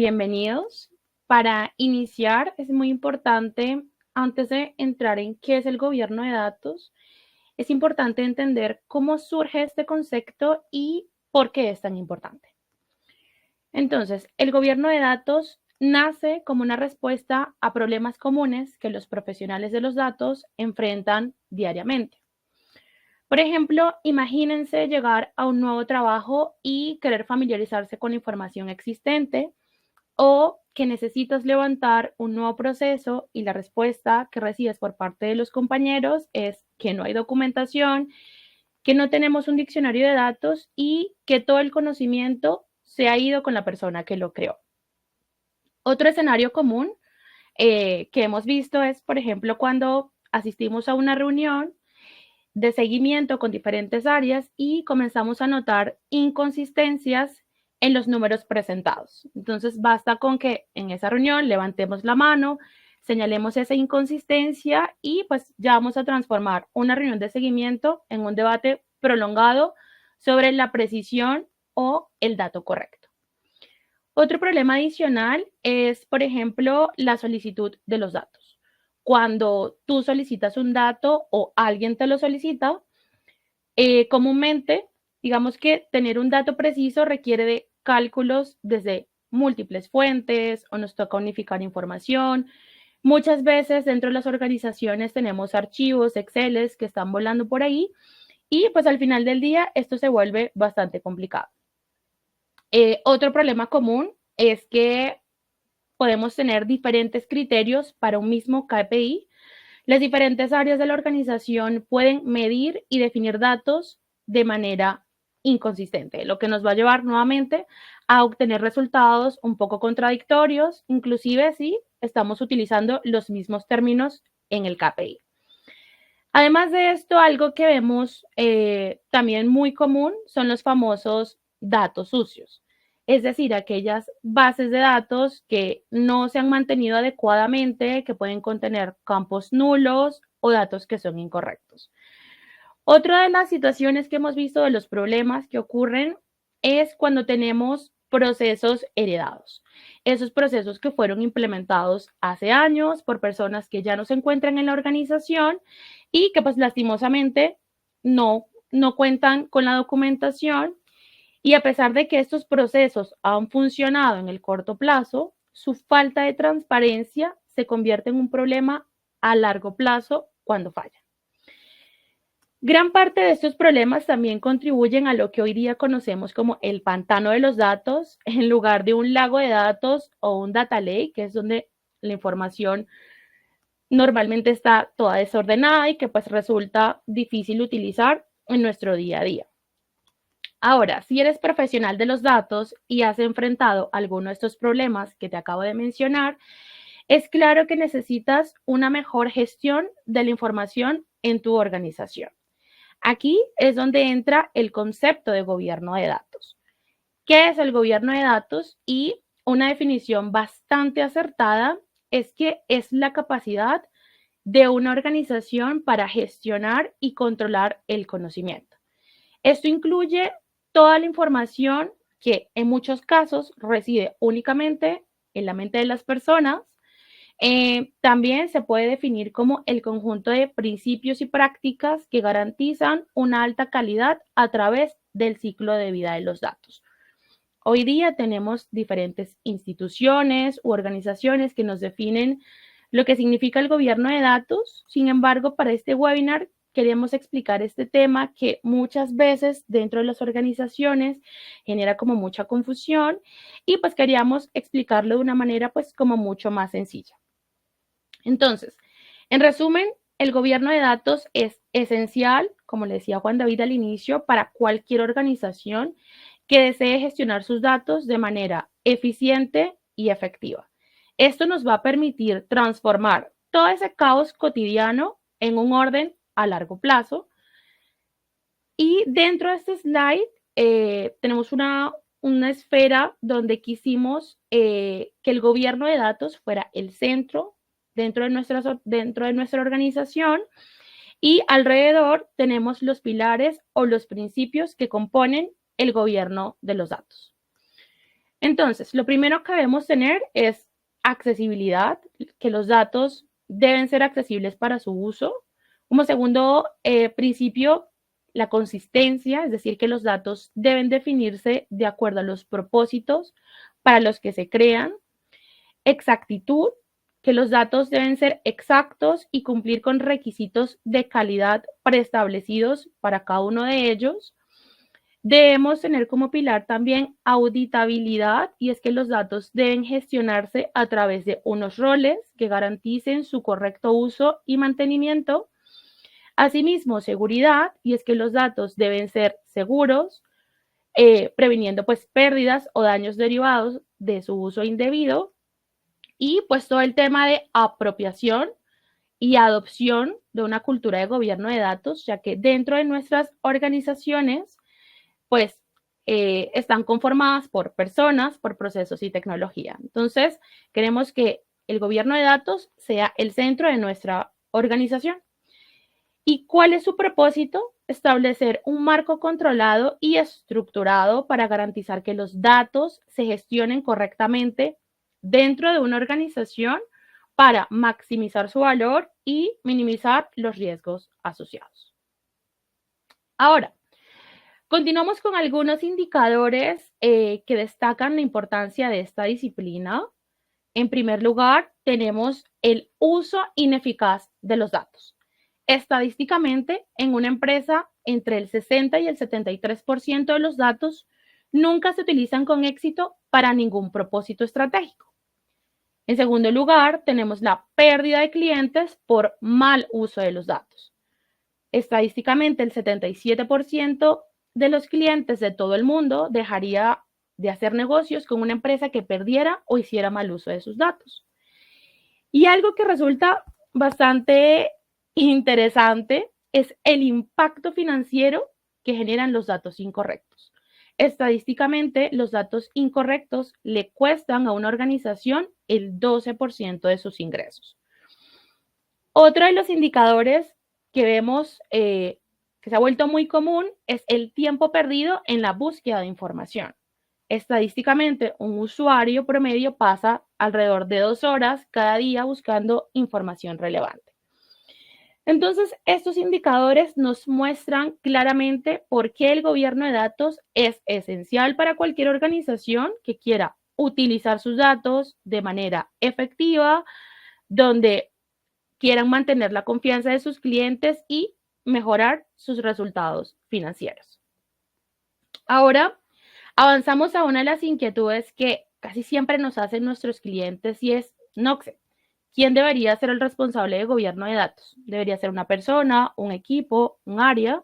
Bienvenidos. Para iniciar, es muy importante, antes de entrar en qué es el gobierno de datos, es importante entender cómo surge este concepto y por qué es tan importante. Entonces, el gobierno de datos nace como una respuesta a problemas comunes que los profesionales de los datos enfrentan diariamente. Por ejemplo, imagínense llegar a un nuevo trabajo y querer familiarizarse con la información existente, o que necesitas levantar un nuevo proceso y la respuesta que recibes por parte de los compañeros es que no hay documentación, que no tenemos un diccionario de datos y que todo el conocimiento se ha ido con la persona que lo creó. Otro escenario común que hemos visto es, por ejemplo, cuando asistimos a una reunión de seguimiento con diferentes áreas y comenzamos a notar inconsistencias en los números presentados. Entonces, basta con que en esa reunión levantemos la mano, señalemos esa inconsistencia y pues ya vamos a transformar una reunión de seguimiento en un debate prolongado sobre la precisión o el dato correcto. Otro problema adicional es, por ejemplo, la solicitud de los datos. Cuando tú solicitas un dato o alguien te lo solicita, comúnmente, digamos que tener un dato preciso requiere de cálculos desde múltiples fuentes o nos toca unificar información. Muchas veces dentro de las organizaciones tenemos archivos, Exceles que están volando por ahí y pues al final del día esto se vuelve bastante complicado. Otro problema común es que podemos tener diferentes criterios para un mismo KPI. Las diferentes áreas de la organización pueden medir y definir datos de manera inconsistente, lo que nos va a llevar nuevamente a obtener resultados un poco contradictorios, inclusive si estamos utilizando los mismos términos en el KPI. Además de esto, algo que vemos también muy común son los famosos datos sucios, es decir, aquellas bases de datos que no se han mantenido adecuadamente, que pueden contener campos nulos o datos que son incorrectos. Otra de las situaciones que hemos visto de los problemas que ocurren es cuando tenemos procesos heredados. Esos procesos que fueron implementados hace años por personas que ya no se encuentran en la organización y que pues lastimosamente no cuentan con la documentación, y a pesar de que estos procesos han funcionado en el corto plazo, su falta de transparencia se convierte en un problema a largo plazo cuando falla. Gran parte de estos problemas también contribuyen a lo que hoy día conocemos como el pantano de los datos, en lugar de un lago de datos o un data lake, que es donde la información normalmente está toda desordenada y que pues resulta difícil utilizar en nuestro día a día. Ahora, si eres profesional de los datos y has enfrentado alguno de estos problemas que te acabo de mencionar, es claro que necesitas una mejor gestión de la información en tu organización. Aquí es donde entra el concepto de gobierno de datos. ¿Qué es el gobierno de datos? Y una definición bastante acertada es que es la capacidad de una organización para gestionar y controlar el conocimiento. Esto incluye toda la información que en muchos casos reside únicamente en la mente de las personas. También se puede definir como el conjunto de principios y prácticas que garantizan una alta calidad a través del ciclo de vida de los datos. Hoy día tenemos diferentes instituciones u organizaciones que nos definen lo que significa el gobierno de datos. Sin embargo, para este webinar queremos explicar este tema que muchas veces dentro de las organizaciones genera como mucha confusión y pues queríamos explicarlo de una manera pues como mucho más sencilla. Entonces, en resumen, el gobierno de datos es esencial, como le decía Juan David al inicio, para cualquier organización que desee gestionar sus datos de manera eficiente y efectiva. Esto nos va a permitir transformar todo ese caos cotidiano en un orden a largo plazo. Y dentro de este slide tenemos una esfera donde quisimos que el gobierno de datos fuera el centro dentro de nuestra organización, y alrededor tenemos los pilares o los principios que componen el gobierno de los datos. Entonces, lo primero que debemos tener es accesibilidad, que los datos deben ser accesibles para su uso. Como segundo principio, la consistencia, es decir, que los datos deben definirse de acuerdo a los propósitos para los que se crean. Exactitud, que los datos deben ser exactos y cumplir con requisitos de calidad preestablecidos para cada uno de ellos. Debemos tener como pilar también auditabilidad, y es que los datos deben gestionarse a través de unos roles que garanticen su correcto uso y mantenimiento. Asimismo, seguridad, y es que los datos deben ser seguros, previniendo pues pérdidas o daños derivados de su uso indebido. Y pues todo el tema de apropiación y adopción de una cultura de gobierno de datos, ya que dentro de nuestras organizaciones pues están conformadas por personas, por procesos y tecnología. Entonces, queremos que el gobierno de datos sea el centro de nuestra organización. ¿Y cuál es su propósito? Establecer un marco controlado y estructurado para garantizar que los datos se gestionen correctamente dentro de una organización para maximizar su valor y minimizar los riesgos asociados. Ahora, continuamos con algunos indicadores que destacan la importancia de esta disciplina. En primer lugar, tenemos el uso ineficaz de los datos. Estadísticamente, en una empresa, entre el 60 y el 73% de los datos nunca se utilizan con éxito para ningún propósito estratégico. En segundo lugar, tenemos la pérdida de clientes por mal uso de los datos. Estadísticamente, el 77% de los clientes de todo el mundo dejaría de hacer negocios con una empresa que perdiera o hiciera mal uso de sus datos. Y algo que resulta bastante interesante es el impacto financiero que generan los datos incorrectos. Estadísticamente, los datos incorrectos le cuestan a una organización el 12% de sus ingresos. Otro de los indicadores que vemos que se ha vuelto muy común es el tiempo perdido en la búsqueda de información. Estadísticamente, un usuario promedio pasa alrededor de 2 horas cada día buscando información relevante. Entonces, estos indicadores nos muestran claramente por qué el gobierno de datos es esencial para cualquier organización que quiera utilizar sus datos de manera efectiva, donde quieran mantener la confianza de sus clientes y mejorar sus resultados financieros. Ahora, avanzamos a una de las inquietudes que casi siempre nos hacen nuestros clientes, y es, Noxe, ¿quién debería ser el responsable de gobierno de datos? ¿Debería ser una persona, un equipo, un área?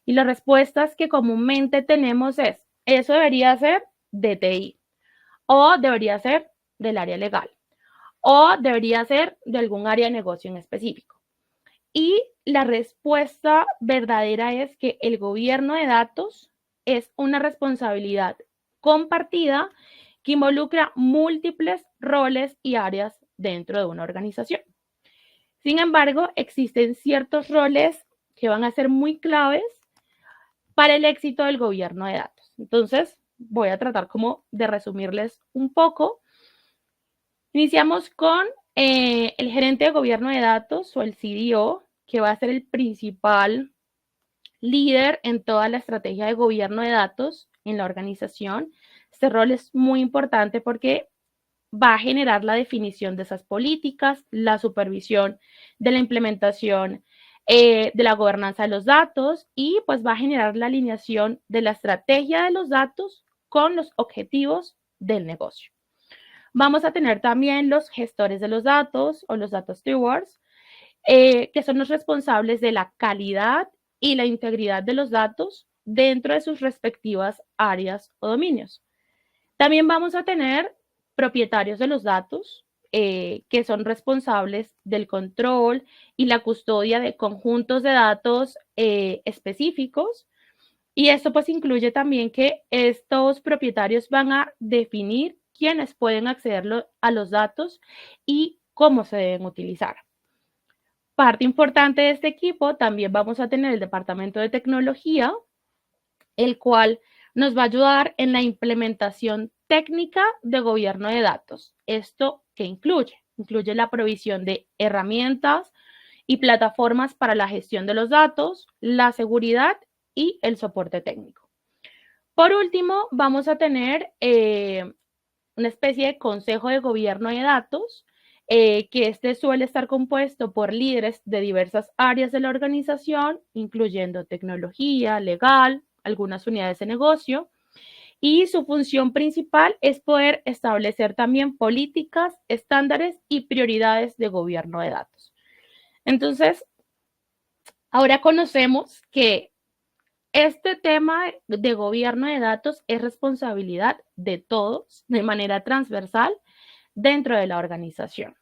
Y las respuestas que comúnmente tenemos es, eso debería ser de TI, o debería ser del área legal, o debería ser de algún área de negocio en específico. Y la respuesta verdadera es que el gobierno de datos es una responsabilidad compartida que involucra múltiples roles y áreas dentro de una organización. Sin embargo, existen ciertos roles que van a ser muy claves para el éxito del gobierno de datos. Entonces, voy a tratar como de resumirles un poco. Iniciamos con el gerente de gobierno de datos, o el CDO, que va a ser el principal líder en toda la estrategia de gobierno de datos en la organización. Este rol es muy importante porque va a generar la definición de esas políticas, la supervisión de la implementación de la gobernanza de los datos, y pues va a generar la alineación de la estrategia de los datos con los objetivos del negocio. Vamos a tener también los gestores de los datos, o los data stewards, que son los responsables de la calidad y la integridad de los datos dentro de sus respectivas áreas o dominios. También vamos a tener propietarios de los datos, que son responsables del control y la custodia de conjuntos de datos específicos. Y esto pues incluye también que estos propietarios van a definir quiénes pueden acceder a los datos y cómo se deben utilizar. Parte importante de este equipo, también vamos a tener el departamento de tecnología, el cual nos va a ayudar en la implementación técnica de gobierno de datos. ¿Esto qué incluye? Incluye la provisión de herramientas y plataformas para la gestión de los datos, la seguridad y el soporte técnico. Por último, vamos a tener una especie de consejo de gobierno de datos, que este suele estar compuesto por líderes de diversas áreas de la organización, incluyendo tecnología, legal, algunas unidades de negocio, y su función principal es poder establecer también políticas, estándares y prioridades de gobierno de datos. Entonces, ahora conocemos que este tema de gobierno de datos es responsabilidad de todos de manera transversal dentro de la organización.